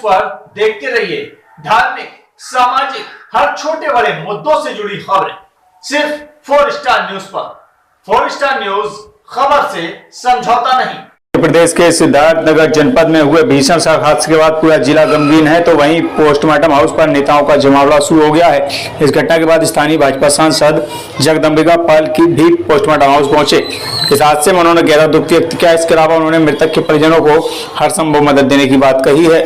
पर देखते रहिए धार्मिक, सामाजिक, हर छोटे बड़े मुद्दों से जुड़ी खबरें सिर्फ 4 स्टार न्यूज पर। 4 स्टार न्यूज, खबर से समझौता नहीं। उत्तर प्रदेश के सिद्धार्थनगर जनपद में हुए भीषण सड़क हादसे के बाद पूरा जिला गमगीन है, तो वहीं पोस्टमार्टम हाउस पर नेताओं का जमावड़ा शुरू हो गया है। इस घटना के बाद स्थानीय भाजपा सांसद जगदम्बिका पाल की भी पोस्टमार्टम हाउस पहुंचे। इस हादसे में उन्होंने गहरा दुख व्यक्त किया। इसके अलावा उन्होंने मृतक के परिजनों को हर संभव मदद देने की बात कही है।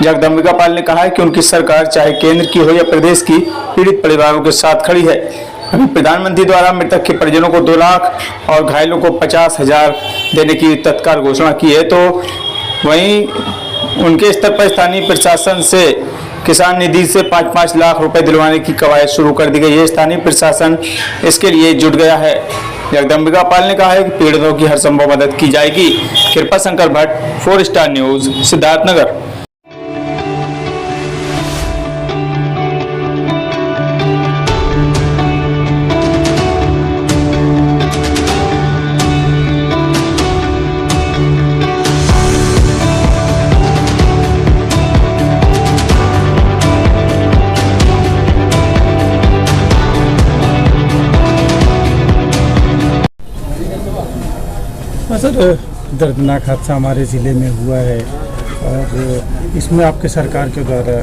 जगदम्बिका पाल ने कहा है कि उनकी सरकार चाहे केंद्र की हो या प्रदेश की, पीड़ित परिवारों के साथ खड़ी है। अभी प्रधानमंत्री द्वारा मृतक के परिजनों को 2 लाख और घायलों को 50,000 देने की तत्काल घोषणा की है, तो वहीं उनके स्तर पर स्थानीय प्रशासन से किसान निधि से 5-5 लाख रुपए दिलवाने की कवायद शुरू कर दी गई है। स्थानीय प्रशासन इसके लिए जुट गया है। जगदम्बिका पाल ने कहा है कि पीड़ितों की हर संभव मदद की जाएगी। कृपा Shankar Bhatt, 4 star news, Siddharthnagar. Sir, दर्दनाक हादसा हमारे ज़िले में हुआ है और इसमें आपके सरकार के द्वारा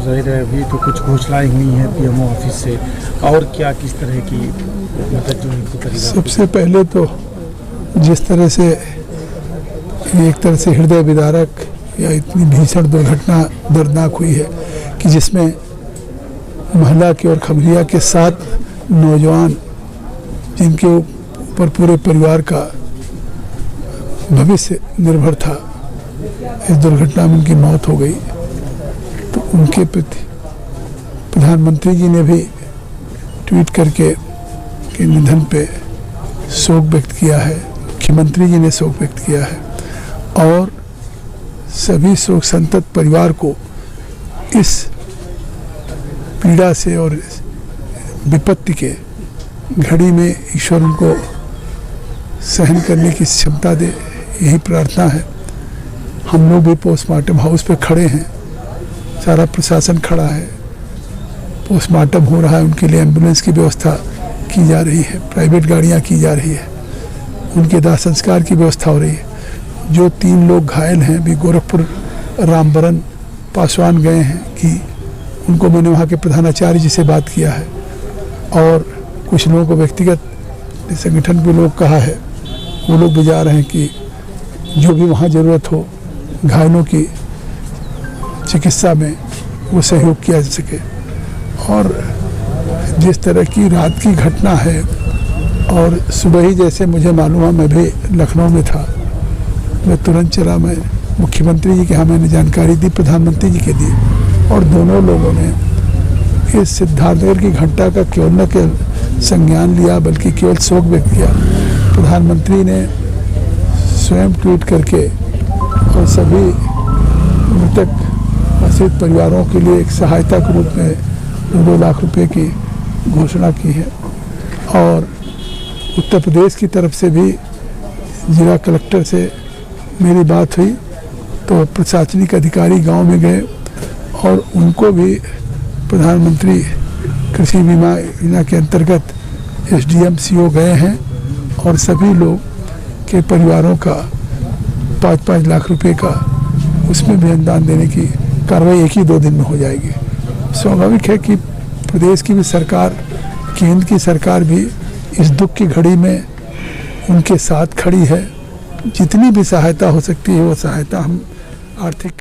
ज़ाहिर है अभी तो कुछ घोषणाएं हुई हैं पीएमओ ऑफिस से, और क्या किस तरह की मदद जो इनको करेगा? सबसे पहले तो जिस तरह से एक तरह से हृदय विदारक या इतनी भीषण दुर्घटना दर्दनाक हुई है कि जिसमें महिला के और खबरिया के 7 नौजवान जिनके ऊपर पूरे परिवार का भविष्य निर्भर था, इस दुर्घटना में उनकी मौत हो गई। तो उनके प्रति प्रधानमंत्री जी ने भी ट्वीट करके के निधन पे शोक व्यक्त किया है। मुख्यमंत्री जी ने शोक व्यक्त किया है और सभी शोक संतप्त परिवार को इस पीड़ा से और विपत्ति के घड़ी में ईश्वर उनको सहन करने की क्षमता दे, यही प्रार्थना है। हम लोग भी पोस्टमार्टम हाउस पे खड़े हैं, सारा प्रशासन खड़ा है, पोस्टमार्टम हो रहा है, उनके लिए एम्बुलेंस की व्यवस्था की जा रही है, प्राइवेट गाड़ियां की जा रही है, उनके दाह संस्कार की व्यवस्था हो रही है। जो 3 लोग घायल हैं भी गोरखपुर रामबरन पासवान गए हैं कि उनको मैंने वहाँ के प्रधानाचार्य जी से बात किया है और कुछ लोगों को व्यक्तिगत संगठन के लोग कहा है, वो लोग भी जा रहे हैं कि जो भी वहाँ ज़रूरत हो घायलों की चिकित्सा में वो सहयोग किया जा सके। और जिस तरह की रात की घटना है और सुबह ही जैसे मुझे मालूम है, मैं भी लखनऊ में था, मैं तुरंत चला, मैं मुख्यमंत्री जी के यहाँ मैंने जानकारी दी, प्रधानमंत्री जी के दी और दोनों लोगों ने इस सिद्धार्थनगर की घटना का केवल न केवल संज्ञान लिया बल्कि केवल शोक व्यक्त किया। प्रधानमंत्री ने स्वयं ट्वीट करके और सभी मृतक आश्रित परिवारों के लिए एक सहायता के रूप में 2 लाख रुपए की घोषणा की है। और उत्तर प्रदेश की तरफ से भी जिला कलेक्टर से मेरी बात हुई तो प्रशासनिक अधिकारी गांव में गए और उनको भी प्रधानमंत्री कृषि बीमा योजना के अंतर्गत SDM CO गए हैं और सभी लोग के परिवारों का 5-5 लाख रुपए का उसमें भी अनुदान देने की कार्रवाई 1 ही 2 दिन में हो जाएगी। स्वाभाविक है कि प्रदेश की भी सरकार, केंद्र की सरकार भी इस दुख की घड़ी में उनके साथ खड़ी है। जितनी भी सहायता हो सकती है वो सहायता हम आर्थिक